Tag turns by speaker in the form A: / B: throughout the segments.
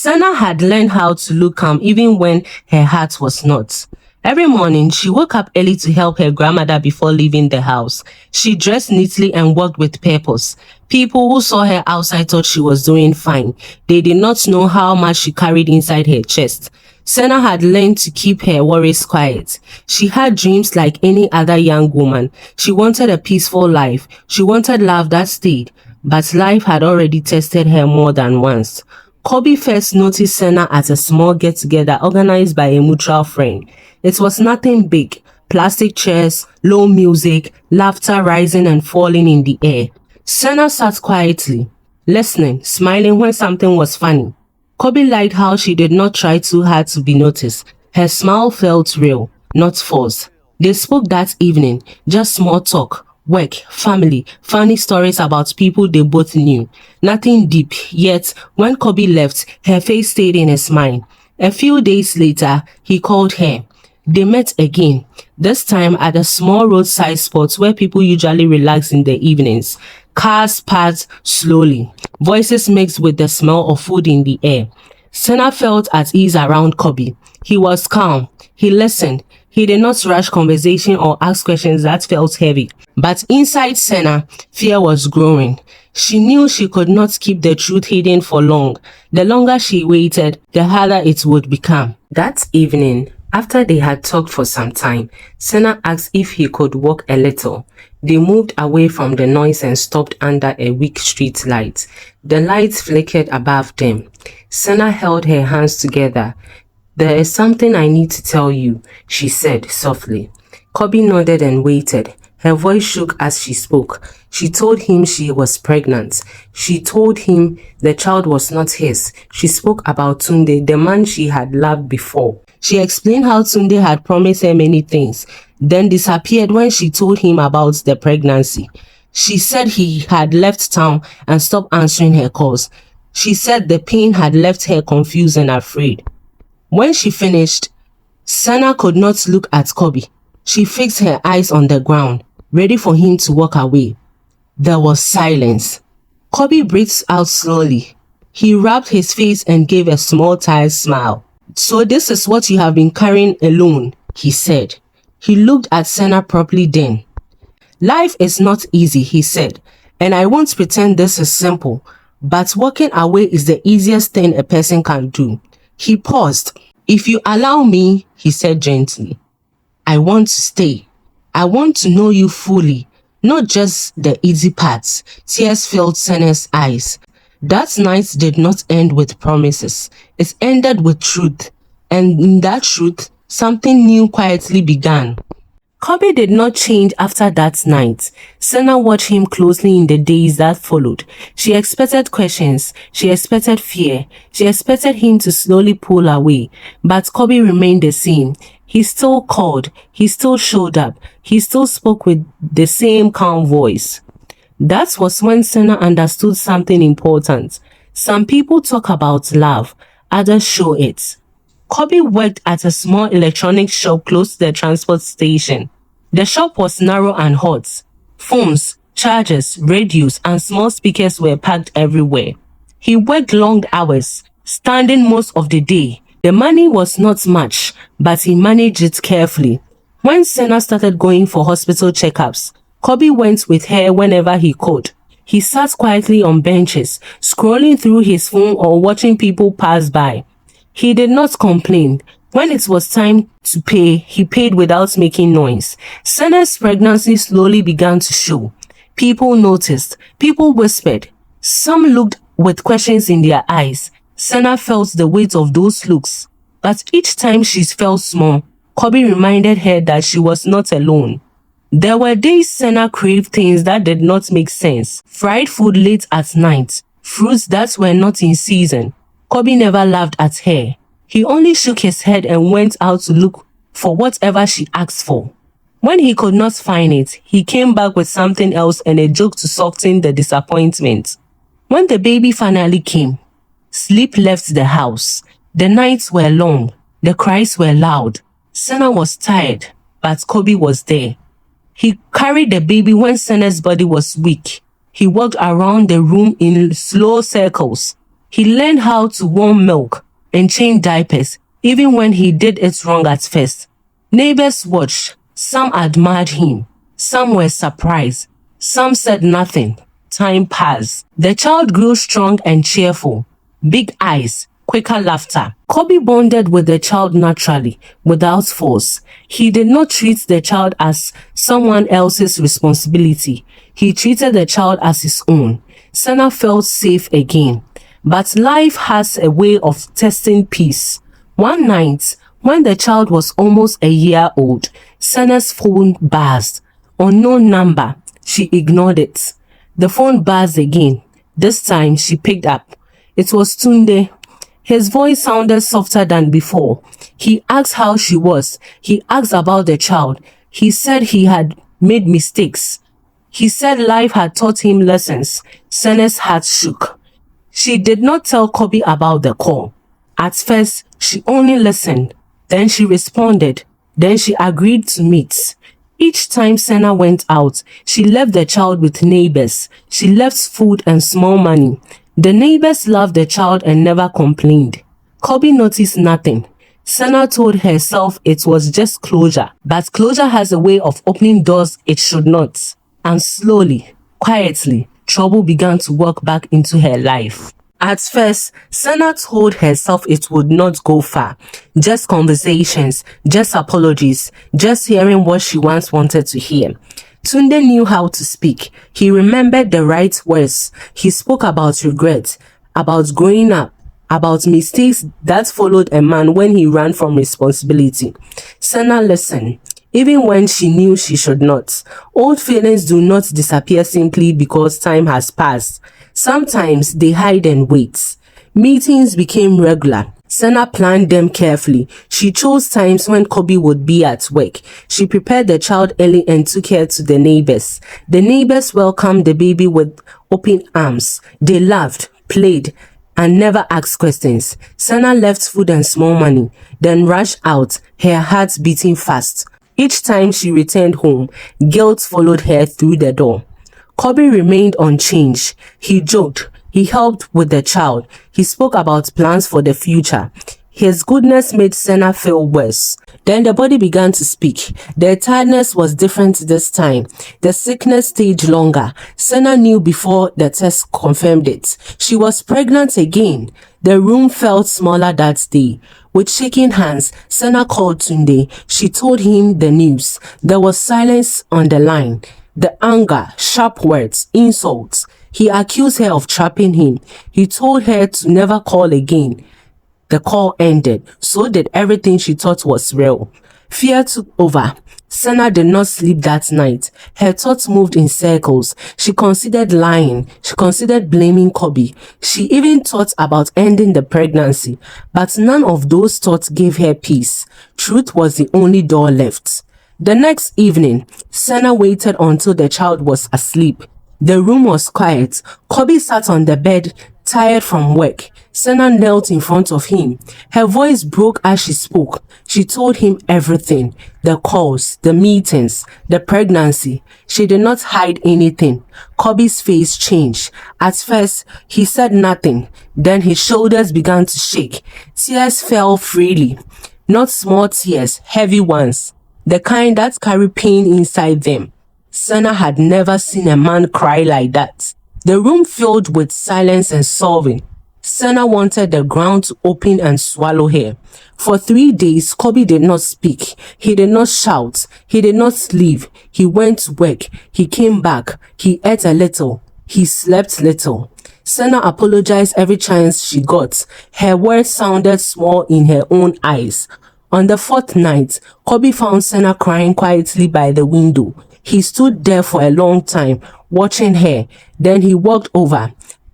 A: Sana had learned how to look calm even when her heart was not. Every morning, she woke up early to help her grandmother before leaving the house. She dressed neatly and worked with purpose. People who saw her outside thought she was doing fine. They did not know how much she carried inside her chest. Sana had learned to keep her worries quiet. She had dreams like any other young woman. She wanted a peaceful life. She wanted love that stayed. But life had already tested her more than once. Kobe first noticed Sana at a small get-together organized by a mutual friend. It was nothing big. Plastic chairs, low music, laughter rising and falling in the air. Sana sat quietly, listening, smiling when something was funny. Kobe liked how she did not try too hard to be noticed. Her smile felt real, not forced. They spoke that evening, just small talk, work, family, funny stories about people they both knew. Nothing deep, yet when Kobe left, her face stayed in his mind. A few days later, he called her. They met again, this time at a small roadside spot where people usually relax in the evenings. Cars passed slowly, voices mixed with the smell of food in the air. Sana felt at ease around Kobe. He was calm. He listened. He did not rush conversation or ask questions that felt heavy. But inside Sana, fear was growing. She knew she could not keep the truth hidden for long. The longer she waited, the harder it would become. That evening, after they had talked for some time, Sana asked if he could walk a little. They moved away from the noise and stopped under a weak street light. The lights flickered above them. Sana held her hands together. "There is something I need to tell you," she said softly. Kobe nodded and waited. Her voice shook as she spoke. She told him she was pregnant. She told him the child was not his. She spoke about Tunde, the man she had loved before. She explained how Tunde had promised her many things, then disappeared when she told him about the pregnancy. She said he had left town and stopped answering her calls. She said the pain had left her confused and afraid. When she finished, Sana could not look at Kobe. She fixed her eyes on the ground, ready for him to walk away. There was silence. Kobe breathed out slowly. He rubbed his face and gave a small tired smile. "So this is what you have been carrying alone," he said. He looked at Sana properly then. "Life is not easy," he said, "and I won't pretend this is simple, but walking away is the easiest thing a person can do." He paused. "If you allow me," he said gently, "I want to stay. I want to know you fully, not just the easy parts." Tears filled Sana's eyes. That night did not end with promises. It ended with truth. And in that truth, something new quietly began. Kobe did not change after that night. Sana watched him closely in the days that followed. She expected questions. She expected fear. She expected him to slowly pull away. But Kobe remained the same. He still called. He still showed up. He still spoke with the same calm voice. That was when Sana understood something important. Some people talk about love, others show it. Kobe worked at a small electronics shop close to the transport station. The shop was narrow and hot. Phones, chargers, radios, and small speakers were packed everywhere. He worked long hours, standing most of the day. The money was not much, but he managed it carefully. When Sana started going for hospital checkups, Kobe went with her whenever he could. He sat quietly on benches, scrolling through his phone or watching people pass by. He did not complain. When it was time to pay, he paid without making noise. Sana's pregnancy slowly began to show. People noticed. People whispered. Some looked with questions in their eyes. Sana felt the weight of those looks. But each time she felt small, Kobe reminded her that she was not alone. There were days Sana craved things that did not make sense. Fried food late at night. Fruits that were not in season. Kobe never laughed at her. He only shook his head and went out to look for whatever she asked for. When he could not find it, he came back with something else and a joke to soften the disappointment. When the baby finally came, sleep left the house. The nights were long. The cries were loud. Sana was tired, but Kobe was there. He carried the baby when Sana's body was weak. He walked around the room in slow circles. He learned how to warm milk and change diapers, even when he did it wrong at first. Neighbors watched. Some admired him. Some were surprised. Some said nothing. Time passed. The child grew strong and cheerful. Big eyes, quicker laughter. Kobe bonded with the child naturally, without force. He did not treat the child as someone else's responsibility. He treated the child as his own. Senna felt safe again. But life has a way of testing peace. One night, when the child was almost a year old, Senna's phone buzzed. Unknown number. She ignored it. The phone buzzed again. This time, she picked up. It was Tunde. His voice sounded softer than before. He asked how she was. He asked about the child. He said he had made mistakes. He said life had taught him lessons. Senna's heart shook. She did not tell Kobe about the call. At first, she only listened. Then she responded. Then she agreed to meet. Each time Senna went out, she left the child with neighbors. She left food and small money. The neighbors loved the child and never complained. Kobe noticed nothing. Senna told herself it was just closure, but closure has a way of opening doors it should not. And slowly, quietly, trouble began to walk back into her life. At first, Senna told herself it would not go far. Just conversations, just apologies, just hearing what she once wanted to hear. Tunde knew how to speak. He remembered the right words. He spoke about regret, about growing up, about mistakes that followed a man when he ran from responsibility. Senna listened, even when she knew she should not. Old feelings do not disappear simply because time has passed. Sometimes they hide and wait. Meetings became regular. Senna planned them carefully. She chose times when Kobe would be at work. She prepared the child early and took her to the neighbors. The neighbors welcomed the baby with open arms. They laughed, played, and never asked questions. Senna left food and small money, then rushed out, her heart beating fast. Each time she returned home, guilt followed her through the door. Kobe remained unchanged. He joked. He helped with the child. He spoke about plans for the future. His goodness made Senna feel worse. Then the body began to speak. The tiredness was different this time. The sickness stayed longer. Senna knew before the test confirmed it. She was pregnant again. The room felt smaller that day. With shaking hands, Senna called Tunde. She told him the news. There was silence on the line. The anger, sharp words, insults. He accused her of trapping him. He told her to never call again. The call ended. So did everything she thought was real. Fear took over. Senna did not sleep that night. Her thoughts moved in circles. She considered lying. She considered blaming Kobe. She even thought about ending the pregnancy. But none of those thoughts gave her peace. Truth was the only door left. The next evening, Senna waited until the child was asleep. The room was quiet. Kobe sat on the bed, tired from work. Senna knelt in front of him. Her voice broke as she spoke. She told him everything. The calls, the meetings, the pregnancy. She did not hide anything. Kobe's face changed. At first, he said nothing. Then his shoulders began to shake. Tears fell freely. Not small tears, heavy ones. The kind that carry pain inside them. Senna had never seen a man cry like that. The room filled with silence and sobbing. Senna wanted the ground to open and swallow her. For 3 days, Kobe did not speak. He did not shout. He did not sleep. He went to work. He came back. He ate a little. He slept little. Senna apologized every chance she got. Her words sounded small in her own eyes. On the 4th night, Kobe found Senna crying quietly by the window. He stood there for a long time, watching her. Then he walked over.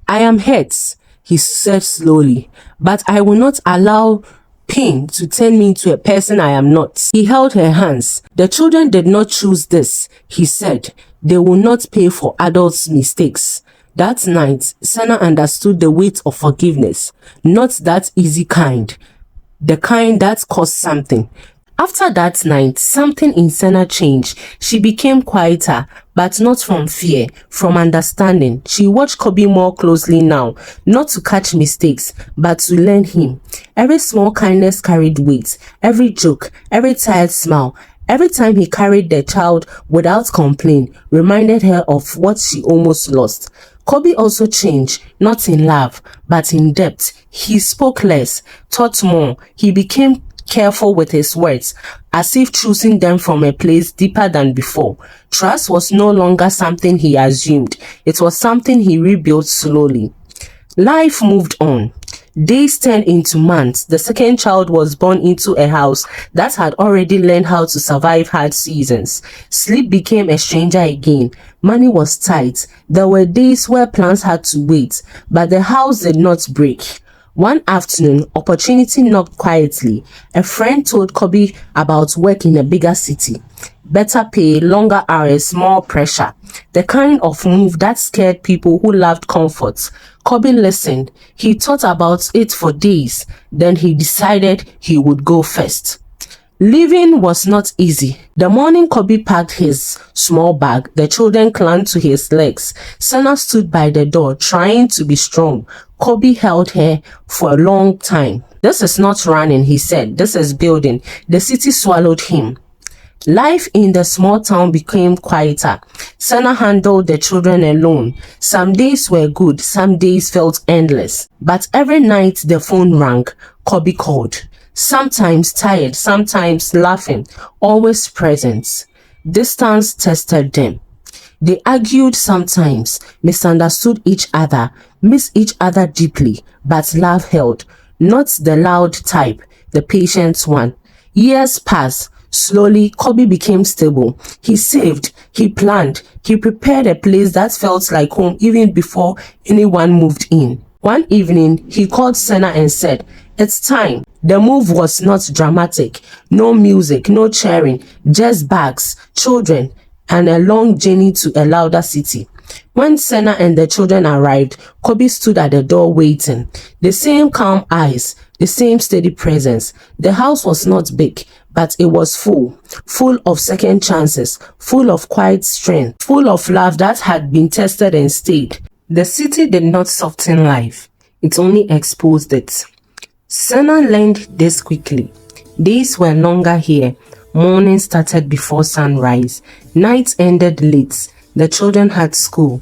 A: "I am hurt," he said slowly, "but I will not allow pain to turn me into a person I am not." He held her hands. "The children did not choose this," he said. "They will not pay for adults' mistakes." That night, Senna understood the weight of forgiveness. Not that easy kind. The kind that costs something. After that night, something in Senna changed. She became quieter, but not from fear, from understanding. She watched Kobe more closely now, not to catch mistakes, but to learn him. Every small kindness carried weight, every joke, every tired smile, every time he carried the child without complaint, reminded her of what she almost lost. Kobe also changed, not in love, but in depth. He spoke less, thought more. He became careful with his words, as if choosing them from a place deeper than before. Trust was no longer something he assumed. It was something he rebuilt slowly. Life moved on. Days turned into months. The second child was born into a house that had already learned how to survive hard seasons. Sleep became a stranger again. Money was tight. There were days where plans had to wait, but the house did not break. One afternoon, opportunity knocked quietly. A friend told Kobe about work in a bigger city. Better pay, longer hours, more pressure. The kind of move that scared people who loved comfort. Kobe listened. He thought about it for days. Then he decided he would go first. Living was not easy. The morning Kobe packed his small bag, the children clung to his legs. Senna stood by the door, trying to be strong. Kobe held her for a long time. This is not running, he said. This is building. The city swallowed him. Life in the small town became quieter. Senna handled the children alone. Some days were good, some days felt endless. But every night the phone rang. Kobe called. Sometimes tired, sometimes laughing, always present. Distance tested them. They argued sometimes, misunderstood each other, missed each other deeply, but love held. Not the loud type, the patient one. Years passed. Slowly, Kobe became stable. He saved, he planned, he prepared a place that felt like home even before anyone moved in. One evening, he called Senna and said, "It's time." The move was not dramatic. No music, no cheering, just bags, children, and a long journey to a louder city. When Senna and the children arrived, Kobe stood at the door waiting. The same calm eyes, the same steady presence. The house was not big, but it was full of second chances, full of quiet strength, full of love that had been tested and stayed. The city did not soften life, it only exposed it. Senna learned this quickly. Days were longer here. Morning started before sunrise. Nights ended late. The children had school.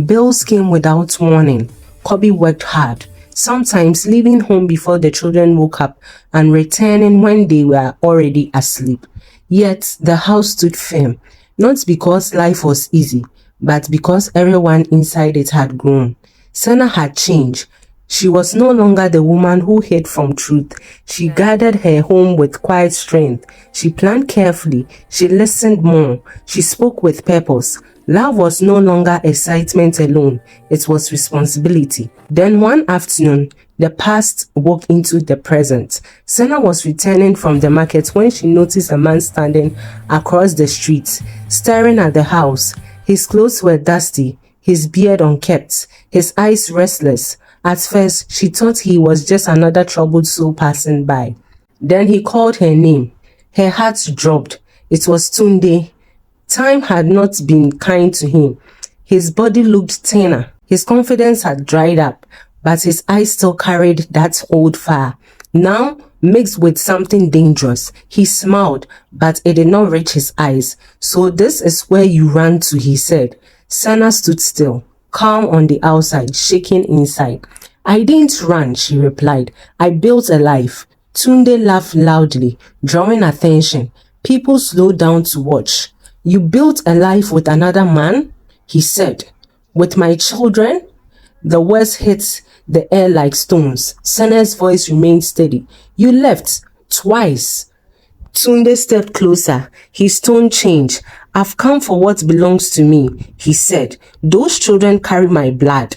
A: Bills came without warning. Kobe worked hard, sometimes leaving home before the children woke up and returning when they were already asleep. Yet the house stood firm, not because life was easy, but because everyone inside it had grown. Senna had changed. She was no longer the woman who hid from truth. She guarded her home with quiet strength. She planned carefully. She listened more. She spoke with purpose. Love was no longer excitement alone. It was responsibility. Then one afternoon, the past woke into the present. Senna was returning from the market when she noticed a man standing across the street, staring at the house. His clothes were dusty, his beard unkempt, his eyes restless. At first, she thought he was just another troubled soul passing by. Then he called her name. Her heart dropped. It was Tunde. Time had not been kind to him. His body looked thinner. His confidence had dried up, but his eyes still carried that old fire. Now, mixed with something dangerous, he smiled, but it did not reach his eyes. "So this is where you ran to," he said. Senna stood still, calm on the outside, shaking inside. "I didn't run," she replied. "I built a life." Tunde laughed loudly, drawing attention. People slowed down to watch. "You built a life with another man?" he said. "With my children?" The words hit the air like stones. Senna's voice remained steady. "You left twice." Tunde stepped closer. His tone changed. "I've come for what belongs to me," he said. "Those children carry my blood."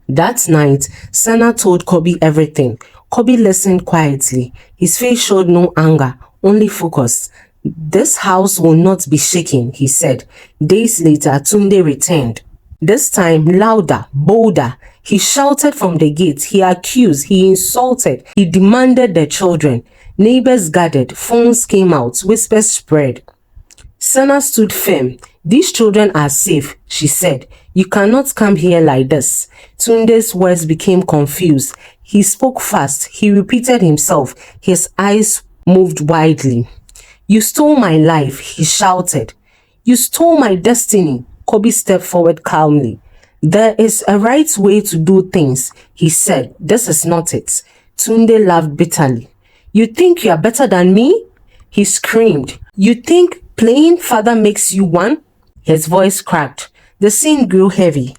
A: That night, Senna told Kobe everything. Kobe listened quietly. His face showed no anger, only focus. "This house will not be shaken," he said. Days later, Tunde returned. This time, louder, bolder. He shouted from the gate. He accused, he insulted, he demanded the children. Neighbors gathered, phones came out, whispers spread. Sana stood firm. These children are safe, she said. You cannot come here like this. Tunde's words became confused. He spoke fast. He repeated himself. His eyes moved widely. You stole my life, he shouted. You stole my destiny. Kobe stepped forward calmly. There is a right way to do things, he said. This is not it. Tunde laughed bitterly. You think you are better than me? He screamed. You think playing father makes you one? His voice cracked. The scene grew heavy.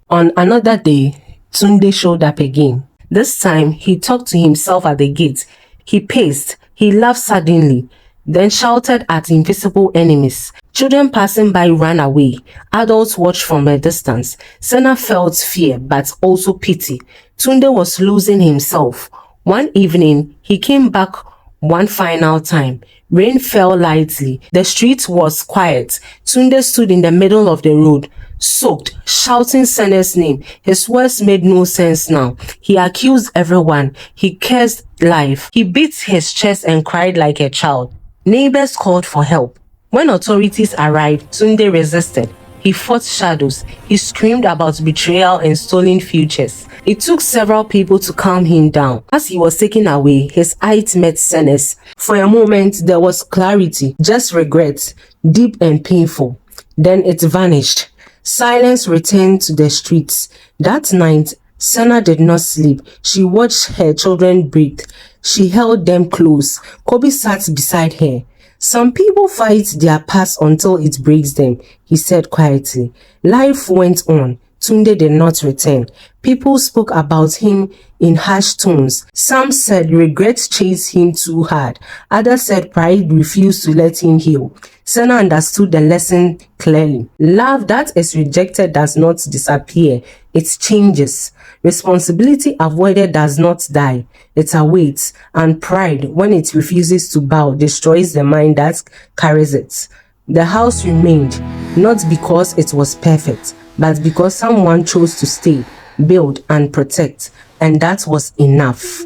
A: On another day, Tunde showed up again. This time, he talked to himself at the gate. He paced. He laughed suddenly, then shouted at invisible enemies. Children passing by ran away. Adults watched from a distance. Sana felt fear, but also pity. Tunde was losing himself. One evening, he came back one final time. Rain fell lightly. The street was quiet. Tunde stood in the middle of the road, soaked, shouting Sana's name. His words made no sense now. He accused everyone. He cursed life. He beat his chest and cried like a child. Neighbors called for help. When authorities arrived, Tunde resisted. He fought shadows. He screamed about betrayal and stolen futures. It took several people to calm him down. As he was taken away, his eyes met Sena's. For a moment, there was clarity, just regret, deep and painful. Then it vanished. Silence returned to the streets. That night, Sana did not sleep. She watched her children breathe. She held them close. Kobe sat beside her. Some people fight their past until it breaks them, he said quietly. Life went on. Tunde did not return. People spoke about him in harsh tones. Some said regret chased him too hard. Others said pride refused to let him heal. Sana understood the lesson clearly. Love that is rejected does not disappear. It changes. Responsibility avoided does not die. It awaits. And pride, when it refuses to bow, destroys the mind that carries it. The house remained, not because it was perfect, but because someone chose to stay, build, and protect. And that was enough.